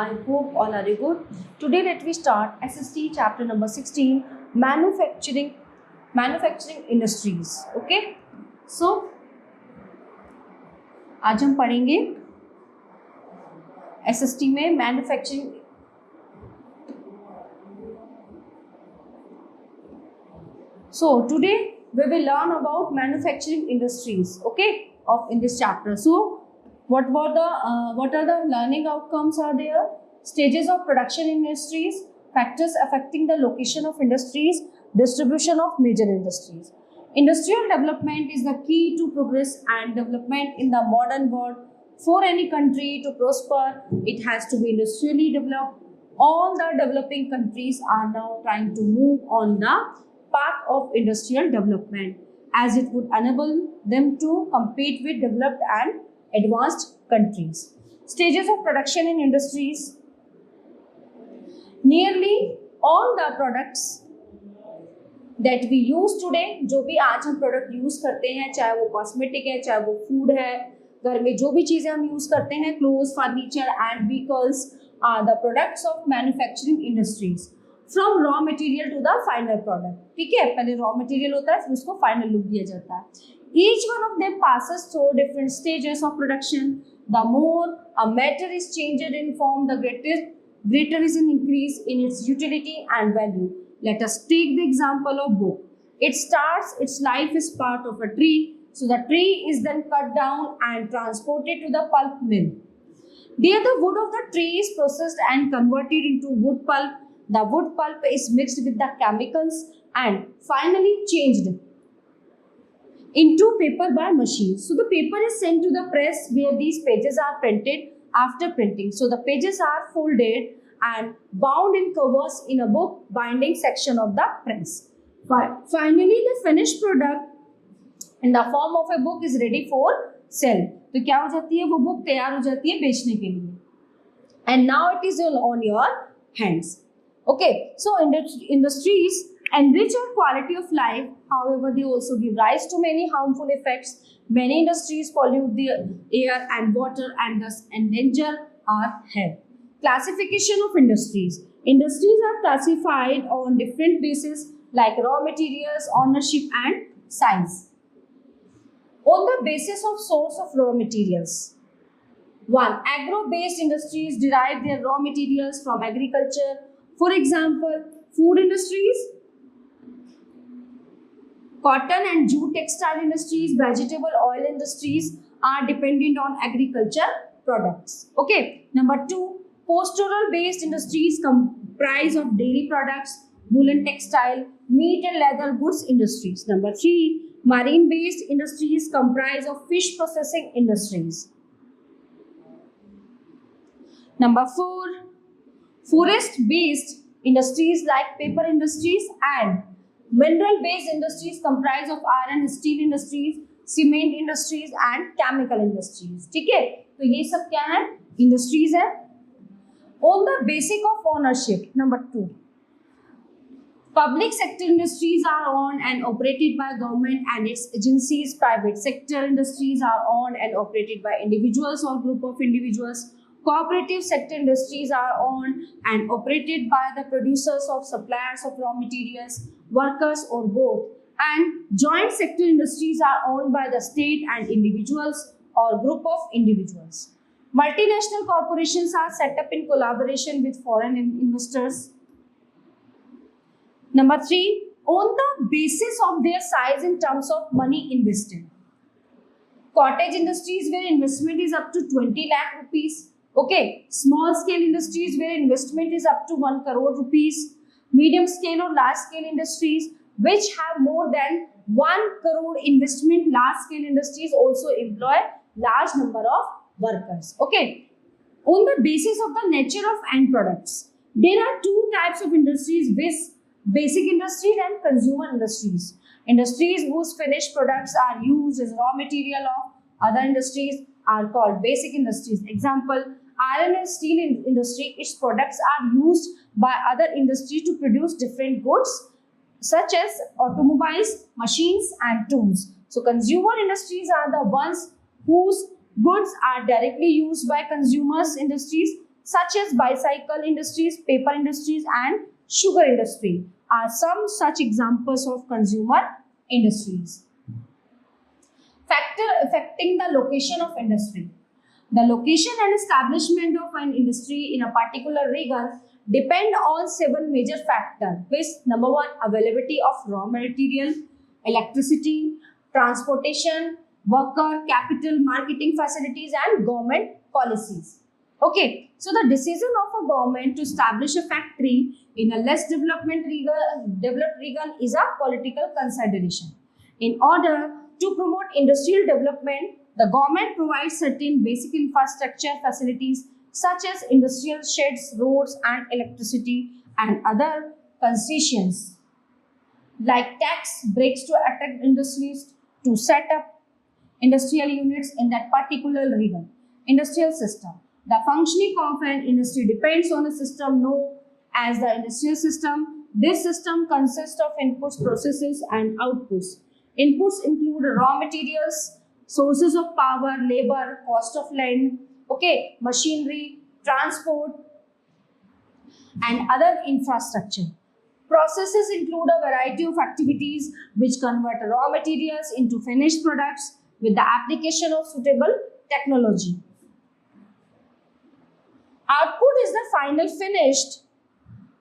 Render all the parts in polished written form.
I hope all are good. Today let me start SST chapter number 16, manufacturing industries. Okay, so आज हम पढ़ेंगे SST में manufacturing So today we will learn about manufacturing industries, okay, in this chapter. So what are the learning outcomes are there? Stages of production industries, factors affecting the location of industries, distribution of major industries. Industrial development is the key to progress and development in the modern world. For any country to prosper, it has to be industrially developed. All the developing countries are now trying to move on the path of industrial development, as it would enable them to compete with developed and advanced countries. Stages of production in industries. Nearly all the products that we use today, जो भी आज हम product use करते हैं, चाहे वो cosmetic है, चाहे वो फूड है, घर में जो भी चीजें हम यूज करते हैं, clothes, furniture and vehicles are the products of manufacturing industries from raw material to the final product. ठीक है, पहले रॉ मटेरियल होता है, फिर उसको फाइनल लुक दिया जाता है. Each one of them passes through different stages of production. The more a matter is changed in form, the greater is an increase in its utility and value. Let us take the example of book. It starts its life as part of a tree. So the tree is then cut down and transported to the pulp mill. There the wood of the tree is processed and converted into wood pulp. The wood pulp is mixed with the chemicals and finally changed into paper by machines. So the paper is sent to the press where these pages are printed after printing. So the pages are folded and bound in covers in a book binding section of the press. Finally, the finished product in the form of a book is ready for sale. तो क्या हो जाती है, वो book तैयार हो जाती है बेचने के लिए. And now it is on your hands. Okay, so industries enrich our quality of life. However, they also give rise to many harmful effects. Many industries pollute the air and water and thus endanger our health. Classification of industries. Industries are classified on different bases like raw materials, ownership and size. On the basis of source of raw materials. 1. Agro-based industries derive their raw materials from agriculture. For example, food industries, cotton and jute textile industries, vegetable oil industries are dependent on agriculture products. Okay. Number 2, pastoral based industries comprise of dairy products, woolen textile, meat and leather goods industries. Number 3, marine based industries comprise of fish processing industries. Number 4, forest based industries like paper industries and mineral-based industries comprise of iron, steel industries, cement industries and chemical industries. ठीक है, तो ये सब क्या है, industries है. On the basis of ownership. Number 2, public sector industries are owned and operated by government and its agencies. Private sector industries are owned and operated by individuals or group of individuals. Cooperative sector industries are owned and operated by the producers of suppliers of raw materials, workers or both. And joint sector industries are owned by the state and individuals or group of individuals. Multinational corporations are set up in collaboration with foreign investors. Number 3, on the basis of their size in terms of money invested. Cottage industries where investment is up to 20 lakh rupees. Okay, small scale industries where investment is up to 1 crore rupees. Medium scale or large scale industries which have more than 1 crore investment. Large scale industries also employ large number of workers. Okay, on the basis of the nature of end products, there are 2 types of industries: with basic industries and consumer industries. Industries whose finished products are used as raw material of other industries are called basic industries. Example, iron and steel industry, its products are used by other industries to produce different goods such as automobiles, machines and tools. So consumer industries are the ones whose goods are directly used by consumers industries such as bicycle industries, paper industries, and sugar industry are some such examples of consumer industries. Factor affecting the location of industry. The location and establishment of an industry in a particular region depend on several major factors, which number one, availability of raw material, electricity, transportation, worker, capital, marketing facilities, and government policies. Okay, so the decision of a government to establish a factory in a less developed region is a political consideration. In order to promote industrial development, the government provides certain basic infrastructure facilities such as industrial sheds, roads, and electricity, and other concessions like tax breaks to attract industries to set up industrial units in that particular region. Industrial system. The functioning of an industry depends on a system known as the industrial system. This system consists of inputs, processes, and outputs. Inputs include raw materials, sources of power, labor, cost of land, okay, machinery, transport, and other infrastructure. Processes include a variety of activities which convert raw materials into finished products with the application of suitable technology. Output is the final finished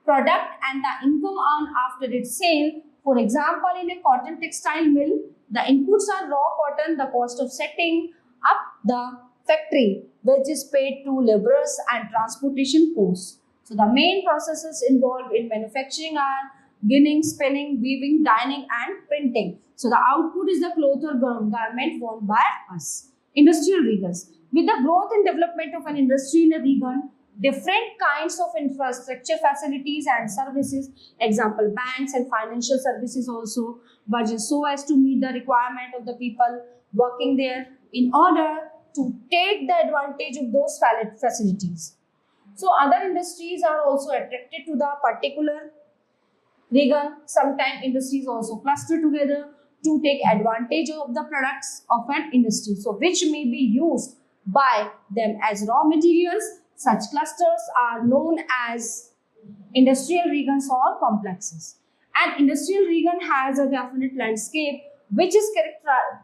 product and the income earned after its sale. For example, in a cotton textile mill, the inputs are raw cotton, the cost of setting up the factory, which is paid to laborers, and transportation costs. So the main processes involved in manufacturing are ginning, spinning, weaving, dyeing, and printing. So the output is the cloth or garment worn by us. Industrial regions. With the growth and development of an industry in a region, different kinds of infrastructure facilities and services, example banks and financial services also, budget so as to meet the requirement of the people working there in order to take the advantage of those facilities. So other industries are also attracted to the particular region. Sometimes industries also cluster together to take advantage of the products of an industry, so which may be used by them as raw materials. Such clusters are known as industrial regions or complexes. An industrial region has a definite landscape which is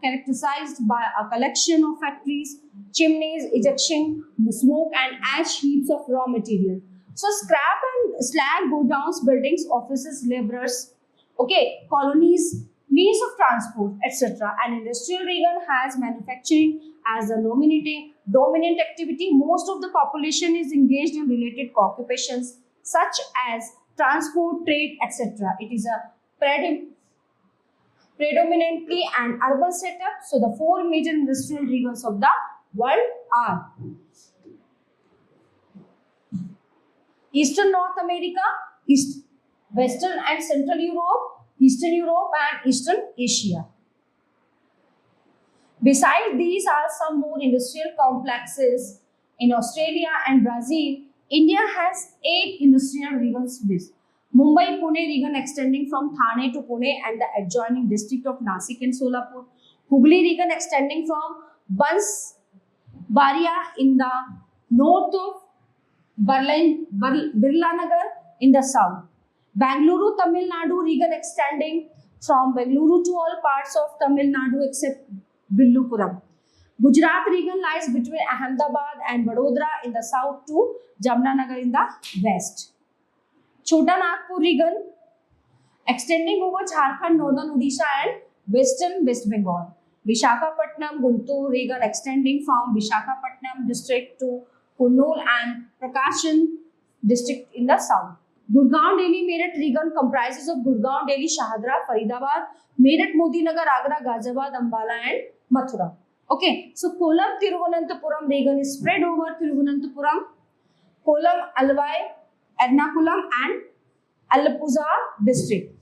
characterized by a collection of factories, chimneys, ejection, smoke, and ash heaps of raw material. So scrap and slag go down buildings, offices, laborers, okay, colonies, means of transport, etc. An industrial region has manufacturing as a dominant activity. Most of the population is engaged in related occupations such as transport, trade, etc. It is a predominantly an urban setup. So the four major industrial regions of the world are Eastern North America, Western and Central Europe, Eastern Europe, and Eastern Asia. Besides these are some more industrial complexes in Australia and Brazil. India has 8 industrial regions with Mumbai-Pune region extending from Thane to Pune and the adjoining district of Nasik and Solapur. Hubli region extending from Banswara in the north of Birlanagar in the south. Bangalore, Tamil Nadu region extending from Bangalore to all parts of Tamil Nadu except Villupuram. Gujarat region lies between Ahmedabad and Vadodara in the south to Jamnagar in the west. Chota Nagpur region extending over Jharkhand, northern Odisha and western West Bengal. Visakhapatnam, Guntur region extending from Visakhapatnam district to Kurnool and Prakashan district in the south. Gurgaon, Delhi, Meerut region comprises of Gurgaon, Delhi, Shahadra, Faridabad, Meerut, Modinagar, Agra, Ghaziabad, Ambala and Mathura. Okay, so Kollam, Thiruvananthapuram region is spread over Thiruvananthapuram, Kollam, Alvai, Ernakulam and Alappuzha district.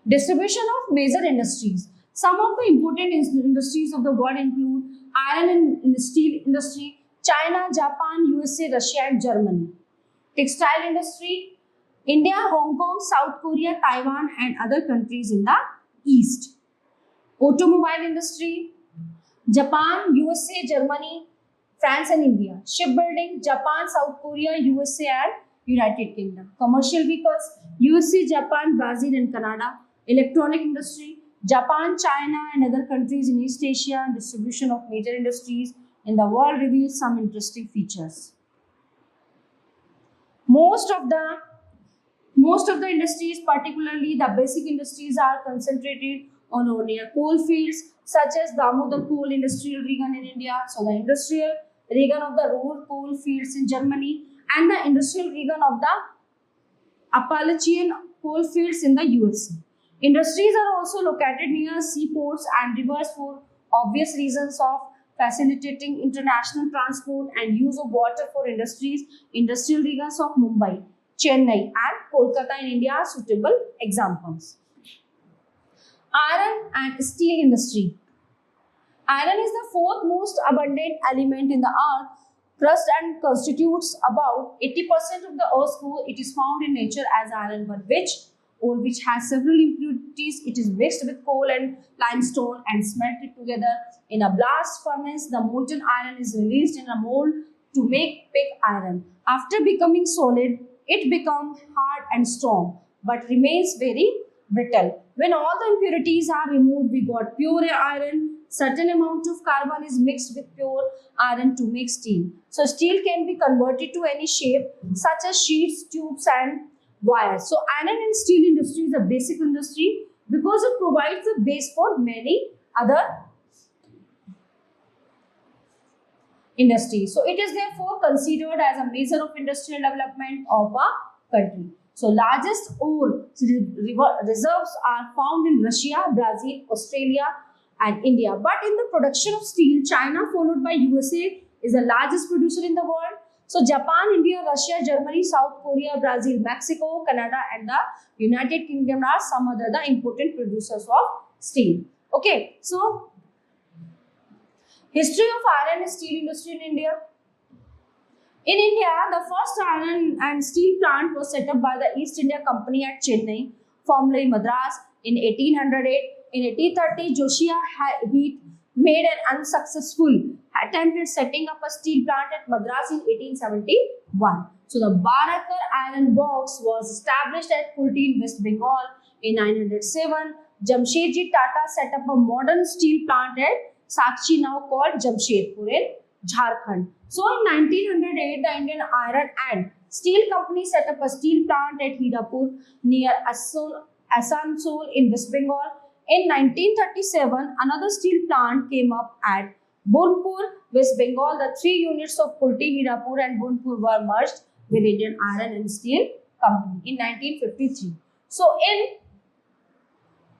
Distribution of major industries. Some of the important industries of the world include iron and steel industry, China, Japan, USA, Russia and Germany. Textile industry, India, Hong Kong, South Korea, Taiwan and other countries in the east. Automobile industry, Japan, USA, Germany, France and India. Shipbuilding, Japan, South Korea, USA and United Kingdom. Commercial vehicles, USA, Japan, Brazil and Canada. Electronic industry, Japan, China and other countries in East Asia. Distribution of major industries in the world reveals some interesting features. Most of the industries, particularly the basic industries, are concentrated on near coal fields such as Damodar coal industrial region in India, so the industrial region of the Ruhr coal fields in Germany, and the industrial region of the Appalachian coal fields in the USA. Industries are also located near seaports and rivers for obvious reasons of facilitating international transport and use of water for industries. Industrial regions of Mumbai, Chennai and Kolkata in India are suitable examples. Iron and steel industry. Iron is the fourth most abundant element in the earth crust and constitutes about 80% of the earth's core. It is found in nature as iron, but which has several impurities. It is mixed with coal and limestone and smelted together in a blast furnace. The molten iron is released in a mold to make pig iron. After becoming solid, it becomes hard and strong, but remains very brittle. When all the impurities are removed, we got pure iron. Certain amount of carbon is mixed with pure iron to make steel. So steel can be converted to any shape, such as sheets, tubes and wires. So iron and steel industry is a basic industry because it provides the base for many other industries. So it is therefore considered as a measure of industrial development of a country. So largest ore reserves are found in Russia, Brazil, Australia and India. But in the production of steel, China followed by USA is the largest producer in the world. So Japan, India, Russia, Germany, South Korea, Brazil, Mexico, Canada and the United Kingdom are some other the important producers of steel. Okay, so history of iron and steel industry in India. In India, the first iron and steel plant was set up by the East India Company at Chennai, formerly Madras, in 1808. In 1830, Josiah Heath made an unsuccessful attempt at setting up a steel plant at Madras in 1871. So the Barakar Iron Works was established at Kulti in West Bengal in 1907. Jamshedji Tata set up a modern steel plant at Sakchi, now called Jamshedpur in Jharkhand. So in 1908, the Indian Iron and Steel Company set up a steel plant at Hirapur near Asansol in West Bengal. In 1937, another steel plant came up at Burnpur, West Bengal. The three units of Kulti, Hirapur and Burnpur were merged with Indian Iron and Steel Company in 1953. So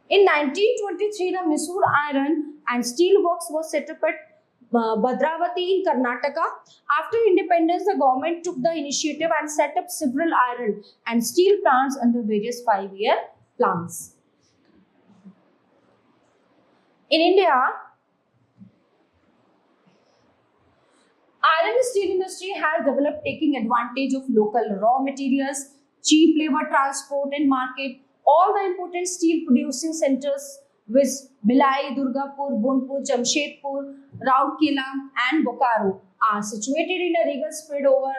in 1923, the Mysore Iron and Steel Works was set up at Bhadravati in Karnataka. After independence, the government took the initiative and set up several iron and steel plants under various 5-year plans. In India, iron and steel industry has developed taking advantage of local raw materials, cheap labor, transport and market. All the important steel producing centers with Bhilai, Durgapur, Burnpur, Jamshedpur, Rourkela and Bokaro are situated in a region spread over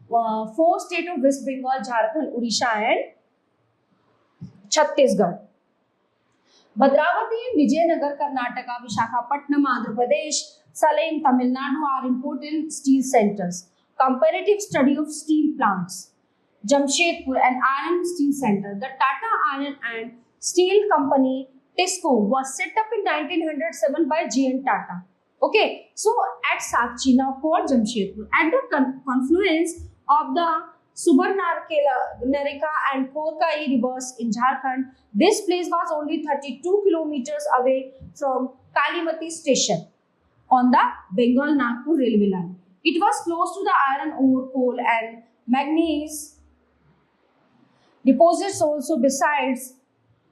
4 states of West Bengal, Jharkhand, Odisha and Chhattisgarh. Bhadravati and Vijayanagar, Karnataka, Visakhapatnam, Andhra Pradesh, Salem, Tamil Nadu are important steel centers. Comparative study of steel plants. Jamshedpur, an iron and steel center. The Tata Iron and Steel Company, TISCO, was set up in 1907 by G.N. Tata. Okay, so at Sakchi, now called Jamshedpur, at the confluence of the Subarnarekha and Korkai rivers in Jharkhand, this place was only 32 kilometers away from Kalimati station on the Bengal-Nagpur railway line. It was close to the iron ore, coal and manganese deposits also. Besides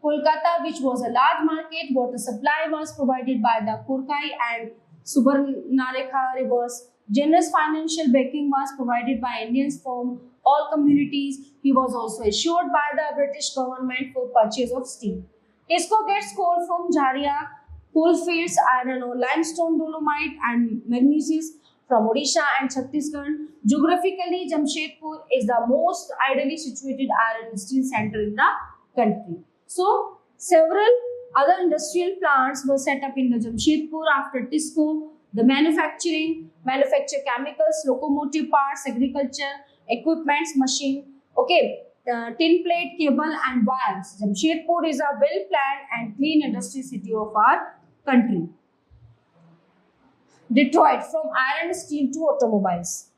Kolkata, which was a large market, water supply was provided by the Korkai and Subarnarekha rivers. Generous financial backing was provided by Indians from all communities. He was also assured by the British government for purchase of steel. TISCO gets coal from Jharia coal fields, iron ore, limestone, dolomite and manganese from Odisha and Chhattisgarh. Geographically, Jamshedpur is the most ideally situated iron and steel center in the country. So, several other industrial plants were set up in the Jamshedpur after TISCO. The manufacture chemicals, locomotive parts, agriculture, equipments, machine. Okay, tin plate, cable and wires. Jamshedpur is a well-planned and clean industry city of our country. Detroit, from iron and steel to automobiles.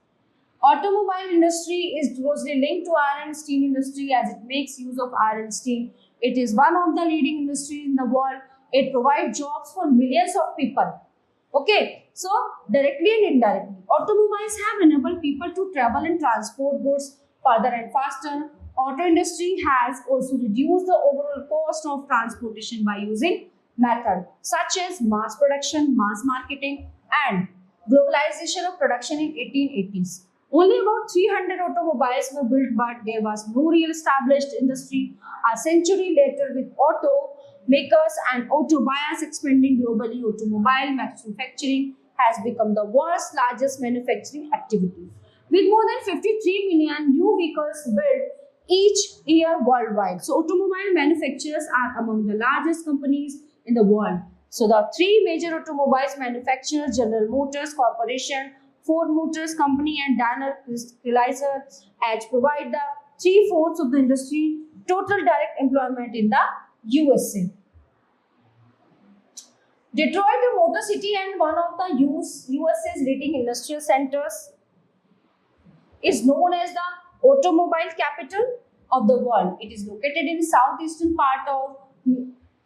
Automobile industry is closely linked to iron and steel industry as it makes use of iron and steel. It is one of the leading industries in the world. It provides jobs for millions of people. Okay, so directly and indirectly, automobiles have enabled people to travel and transport goods further and faster. Auto industry has also reduced the overall cost of transportation by using methods such as mass production, mass marketing, and globalization of production in 1880s. Only about 300 automobiles were built, but there was no real established industry. A century later, with auto makers and auto buyers expanding globally, automobile manufacturing has become the world's largest manufacturing activity. With more than 53 million new vehicles built each year worldwide. So, automobile manufacturers are among the largest companies in the world. So, the three major automobiles manufacturers, General Motors Corporation, Ford Motors Company and Daimler Chrysler Edge provide the 3/4 of the industry total direct employment in the USA. Detroit, a motor city and one of the USA's leading industrial centers, is known as the automobile capital of the world. It is located in the southeastern part of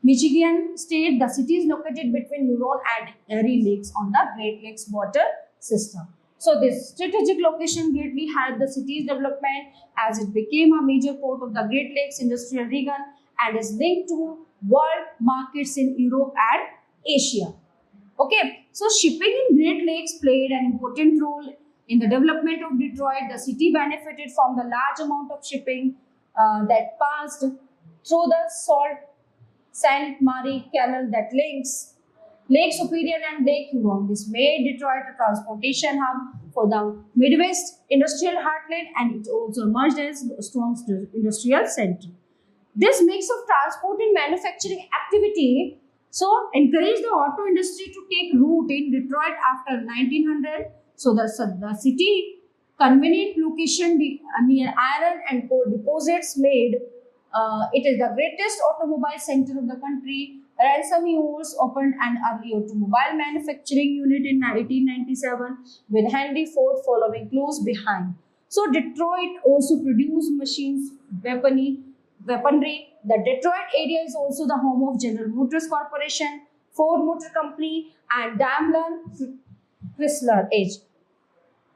Michigan state. The city is located between Huron and Erie Lakes on the Great Lakes water system. So this strategic location greatly helped the city's development as it became a major port of the Great Lakes industrial region and is linked to world markets in Europe and Asia. Okay, so shipping in Great Lakes played an important role in the development of Detroit. The city benefited from the large amount of shipping that passed through the Sault Ste. Marie Canal that links Lake Superior and Lake Huron. This made Detroit a transportation hub for the Midwest industrial heartland, and it also emerged as a strong industrial center. This mix of transport and manufacturing activity encouraged the auto industry to take root in Detroit after 1900. So the city convenient location near iron and coal deposits made it is the greatest automobile center of the country. Ransom Mules opened an early automobile manufacturing unit in 1897 with Henry Ford following close behind. So Detroit also produced machines, weaponry. The Detroit area is also the home of General Motors Corporation, Ford Motor Company and Daimler Chrysler Edge.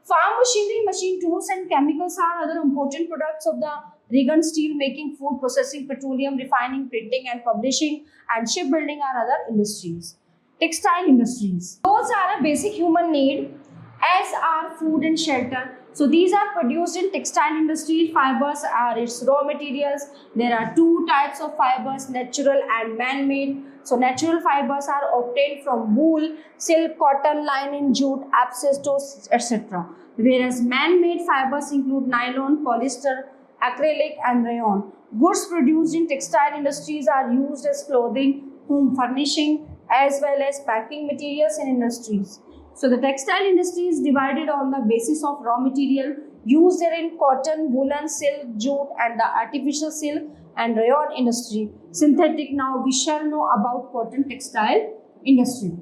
Farm machinery, machine tools and chemicals are other important products of the region. Steel making, food processing, petroleum refining, printing and publishing and shipbuilding are other industries. Textile industries. Those are a basic human need as are food and shelter. So these are produced in textile industry. Fibers are its raw materials. There are two types of fibers, natural and man-made. So natural fibers are obtained from wool, silk, cotton, linen, jute, asbestos, etc. Whereas man-made fibers include nylon, polyester, acrylic and rayon. Goods produced in textile industries are used as clothing, home furnishing as well as packing materials in industries. So the textile industry is divided on the basis of raw material used in cotton, woolen, silk, jute and the artificial silk and rayon industry. Synthetic. Now we shall know about cotton textile industry.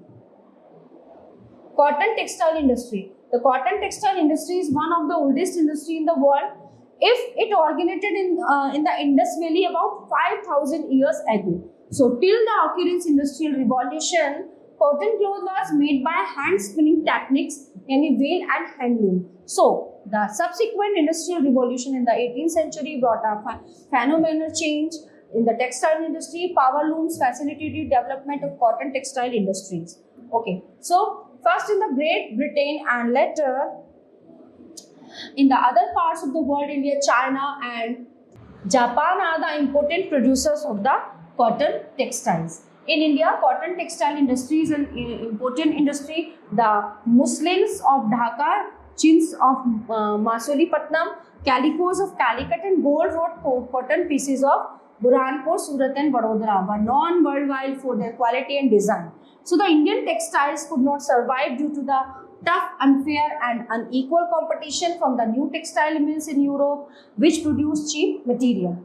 Cotton textile industry. The cotton textile industry is one of the oldest industry in the world. If it originated in the Indus Valley about 5,000 years ago. So till the occurrence industrial revolution, cotton cloth was made by hand spinning techniques, yani whale and handloom. So the subsequent industrial revolution in the 18th century brought a phenomenal change in the textile industry. Power looms facilitated development of cotton textile industries. Okay, so first in the Great Britain and later in the other parts of the world, India, China and Japan are the important producers of the cotton textiles. In India, cotton textile industry is an important industry. The muslins of Dhaka, chins of Masolipatnam, calicos of Calicut, and gold wrought cotton pieces of Burhanpur, Surat, and Vadodara were known worldwide for their quality and design. So the Indian textiles could not survive due to the tough, unfair, and unequal competition from the new textile mills in Europe, which produced cheap material.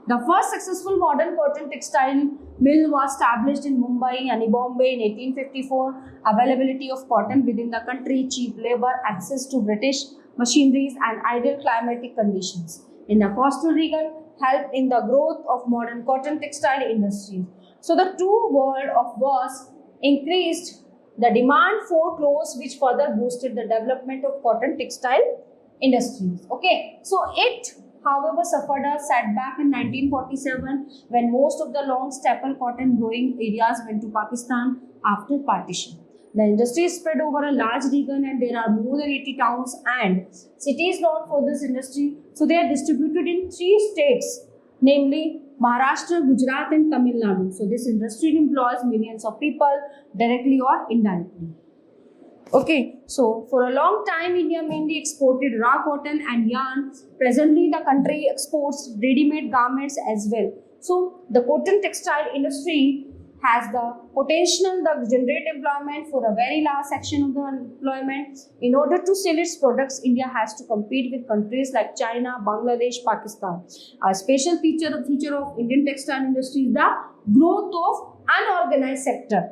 The first successful modern cotton textile mill was established in Mumbai and Bombay in 1854. Availability of cotton within the country, cheap labor, access to British machineries, and ideal climatic conditions in the coastal region helped in the growth of modern cotton textile industries. So the two world of wars increased the demand for clothes, which further boosted the development of cotton textile industries. Okay, so it however suffered a setback in 1947 when most of the long staple cotton growing areas went to Pakistan after partition. The industry is spread over a large region and there are more than 80 towns and cities known for this industry. So they are distributed in 3 states, namely Maharashtra, Gujarat, and Tamil Nadu. So this industry employs millions of people directly or indirectly. Okay, so for a long time, India mainly exported raw cotton and yarn. Presently, the country exports ready-made garments as well. So the cotton textile industry has the potential to generate employment for a very large section of the employment. In order to sell its products, India has to compete with countries like China, Bangladesh, Pakistan. A special feature of Indian textile industry is the growth of unorganized sector.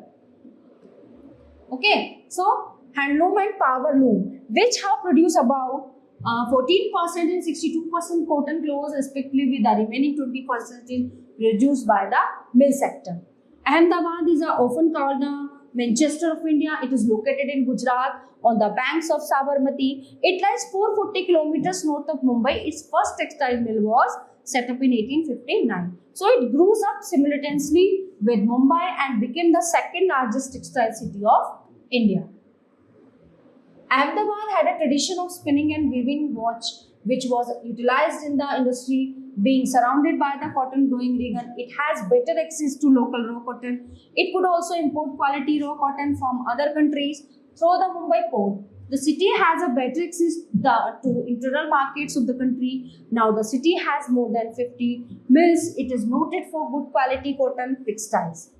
Okay, so handloom and power loom, which have produced about 14% and 62% cotton clothes respectively, with the remaining 20% produced by the mill sector. Ahmedabad is often called the Manchester of India. It is located in Gujarat on the banks of Sabarmati. It lies 440 kilometers north of Mumbai. Its first textile mill was set up in 1859. So it grew up simultaneously with Mumbai and became the second largest textile city of India. Ahmedabad had a tradition of spinning and weaving watch, which was utilized in the industry. Being surrounded by the cotton growing region, it has better access to local raw cotton. It could also import quality raw cotton from other countries through the Mumbai port. The city has a better access to internal markets of the country. Now the city has more than 50 mills. It is noted for good quality cotton textiles.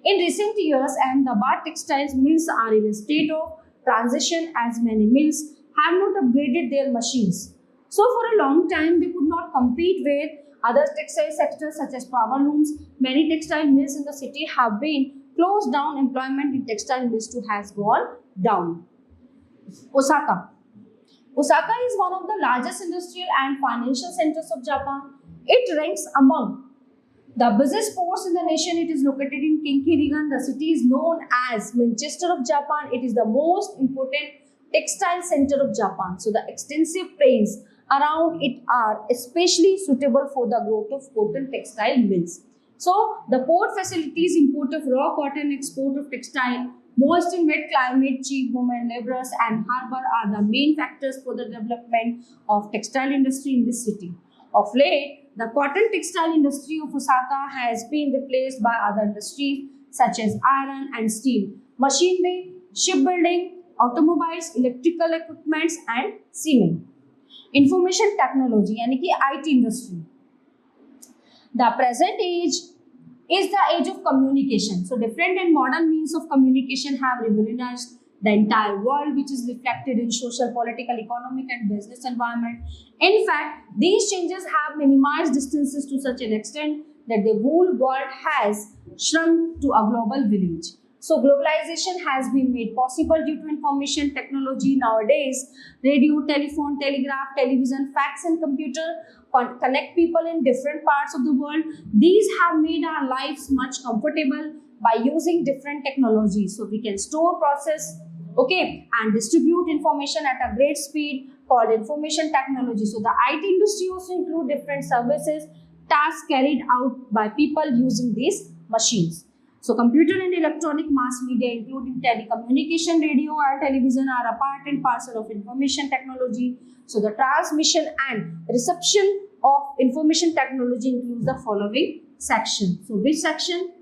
In recent years, Ahmedabad textiles mills are in a state of transition as many mills have not upgraded their machines. So for a long time, they could not compete with other textile sectors such as power looms. Many textile mills in the city have been closed down. Employment in textile mills too has gone down. Osaka. Osaka is one of the largest industrial and financial centers of Japan. It ranks among the busiest ports in the nation. It is located in Kinki region. The city is known as Manchester of Japan. It is the most important textile center of Japan. So the extensive plains around it are especially suitable for the growth of cotton textile mills. So the port facilities, import of raw cotton, export of textile, moist and wet climate, cheap women laborers, and harbour are the main factors for the development of textile industry in this city. Of late, the cotton textile industry of Osaka has been replaced by other industries such as iron and steel, machinery, shipbuilding, automobiles, electrical equipments, and cement. Information technology, यानी कि IT industry. The present age is the age of communication. So different and modern means of communication have revolutionized the entire world, which is reflected in social, political, economic, and business environment. In fact, these changes have minimized distances to such an extent that the whole world has shrunk to a global village. So globalization has been made possible due to information technology. Nowadays, radio, telephone, telegraph, television, fax, and computer connect people in different parts of the world. These have made our lives much comfortable by using different technologies. So we can store, process, and distribute information at a great speed called information technology. So the IT industry also include different services, tasks carried out by people using these machines. So computer and electronic mass media, including telecommunication, radio and television, are a part and parcel of information technology. So the transmission and reception of information technology includes the following section. So which section?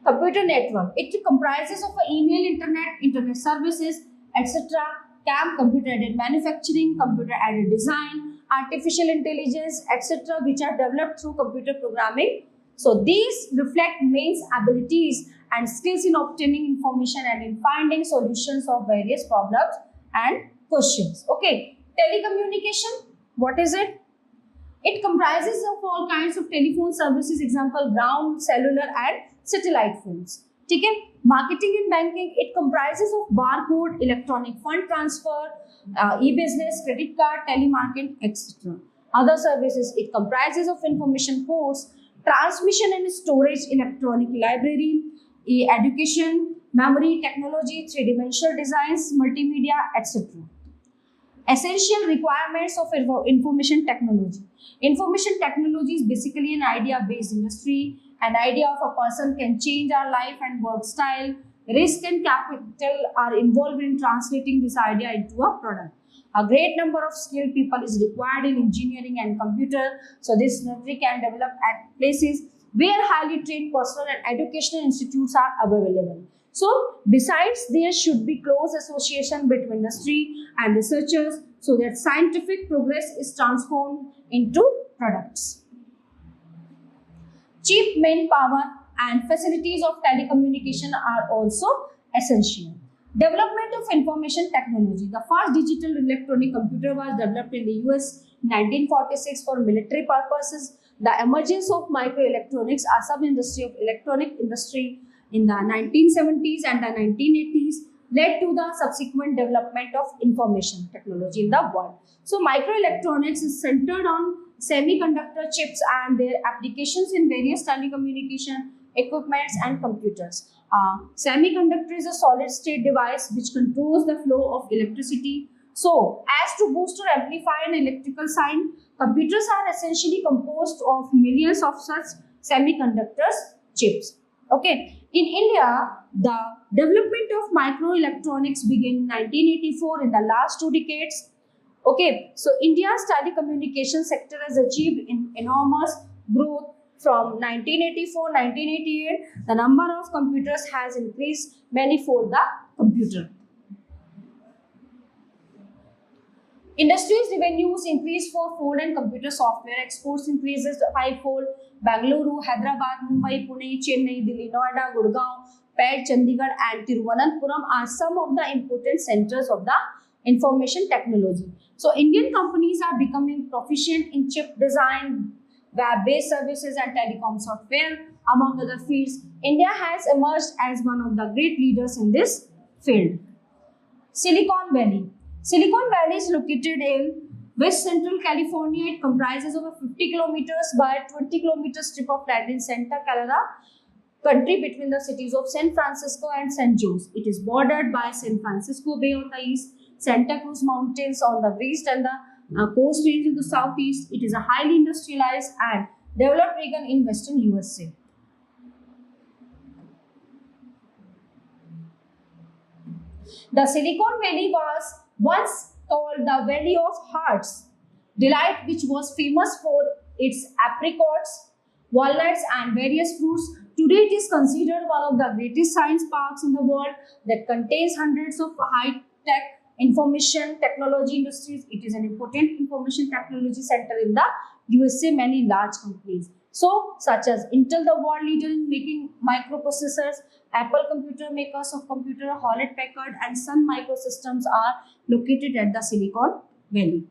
Computer network. It comprises of email, internet services, etc. CAM, computer-aided manufacturing, computer-aided design, artificial intelligence, etc., which are developed through computer programming. So these reflect mains abilities and skills in obtaining information and in finding solutions of various problems and questions. Okay, telecommunication. What is it? It comprises of all kinds of telephone services, example ground, cellular and satellite phones. ठीक है? Marketing and banking, it comprises of barcode, electronic fund transfer, e-business, credit card, telemarketing, etc. Other services, it comprises of information ports, transmission and storage, electronic library, education, memory, technology, three-dimensional designs, multimedia, etc. Essential requirements of information technology. Information technology is basically an idea-based industry. An idea of a person can change our life and work style. Risk and capital are involved in translating this idea into a product. A great number of skilled people is required in engineering and computer. So this industry can develop at places where highly trained personnel and educational institutes are available. So besides, there should be close association between industry and researchers so that scientific progress is transformed into products. Cheap manpower and facilities of telecommunication are also essential. Development of information technology. The first digital electronic computer was developed in the US in 1946 for military purposes. The emergence of microelectronics, a sub-industry of electronic industry in the 1970s and the 1980s, led to the subsequent development of information technology in the world. So microelectronics is centered on semiconductor chips and their applications in various telecommunication equipments and computers. Semiconductor is a solid state device which controls the flow of electricity. So as to boost or amplify an electrical sign, computers are essentially composed of millions of such semiconductors chips. Okay. In India, the development of microelectronics began in 1984 in the last 2 decades. Okay, so India's telecommunication sector has achieved enormous growth from 1984-1988. The number of computers has increased manifold the computer. Industries revenues increased fourfold and computer software exports increases fivefold. Bangalore, Hyderabad, Mumbai, Pune, Chennai, Delhi, Noida, Gurgaon, Pet, Chandigarh and Tiruvananthapuram are some of the important centers of the information technology. So Indian companies are becoming proficient in chip design, web-based services and telecom software, among other fields. India has emerged as one of the great leaders in this field. Silicon Valley. Silicon Valley is located in West Central California. It comprises of a 50 kilometers by 20 kilometers strip of land in Santa Clara country between the cities of San Francisco and San Jose. It is bordered by San Francisco Bay on the east, Santa Cruz Mountains on the west and the coast range in the southeast. It is a highly industrialized and developed region in western USA. The Silicon Valley was once called the Valley of Hearts Delight, which was famous for its apricots, walnuts and various fruits. Today it is considered one of the greatest science parks in the world that contains hundreds of high-tech information technology industries. It is an important information technology center in the USA. Many large companies, so such as Intel, the world leader in making microprocessors, Apple computer makers of computer, Hewlett Packard and Sun Microsystems are located at the Silicon Valley.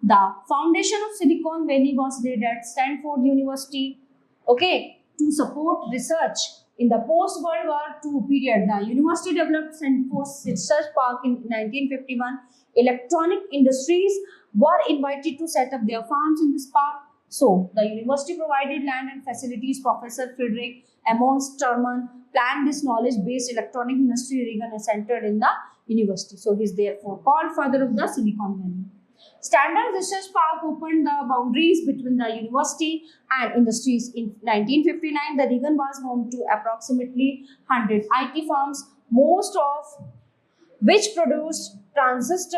The foundation of Silicon Valley was laid at Stanford University, okay, to support research in the post-World War II period. The university developed Stanford Research Park in 1951. Electronic industries were invited to set up their farms in this park. So, the university provided land and facilities. Professor Friedrich Emmons Terman planned this knowledge-based electronic industry region centered in the university. So, he is therefore called father of the Silicon Valley. Standard Research Park opened the boundaries between the university and industries. In 1959, the region was home to approximately 100 IT firms, most of which produced transistor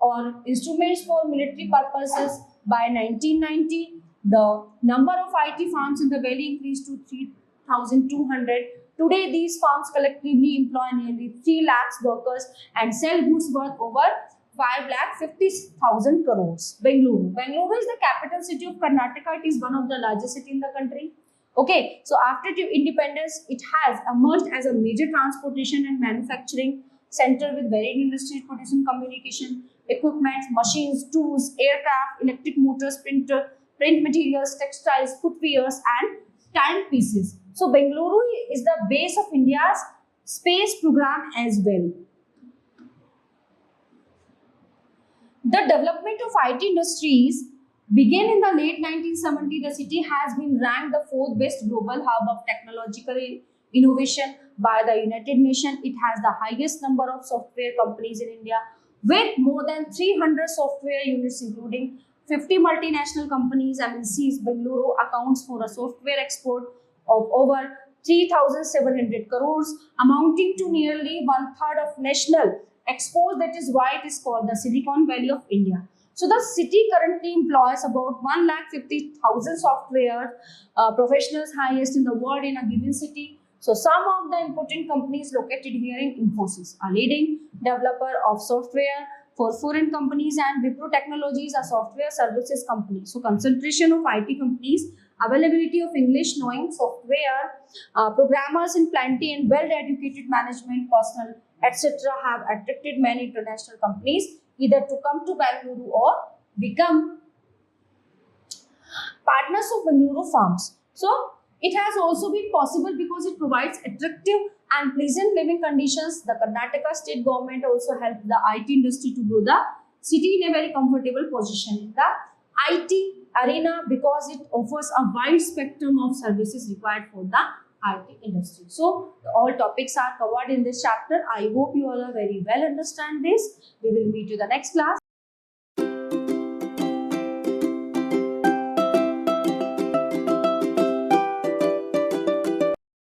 or instruments for military purposes. By 1990, the number of IT firms in the valley increased to 3,200. Today, these firms collectively employ nearly 3 lakhs workers and sell goods worth over 5,50,000 crores. Bengaluru. Bengaluru is the capital city of Karnataka. It is one of the largest city in the country. Okay, so after independence, it has emerged as a major transportation and manufacturing center with varied industries producing communication equipment, machines, tools, aircraft, electric motors, print materials, textiles, footwears, and timepieces. So Bengaluru is the base of India's space program as well. The development of IT industries began in the late 1970s. The city has been ranked the 4th best global hub of technological innovation by the United Nations. It has the highest number of software companies in India with more than 300 software units including 50 multinational companies. MNCs. Bengaluru accounts for a software export of over 3,700 crores, amounting to nearly 1/3 of national exports. That is why it is called the Silicon Valley of India. So the city currently employs about 1,50,000 software professionals, highest in the world in a given city. So some of the important companies located here in Infosys, a leading developer of software for foreign companies, and Wipro Technologies, a software services company. So concentration of IT companies, availability of English knowing software, programmers in plenty, and well-educated management personnel, etc. have attracted many international companies either to come to Bengaluru or become partners of Bengaluru firms. So it has also been possible because it provides attractive and pleasant living conditions. The Karnataka state government also helped the IT industry to grow the city in a very comfortable position in the IT arena because it offers a wide spectrum of services required for the IT industry. So all topics are covered in this chapter. I hope you all are very well understand this. We will meet you the next class.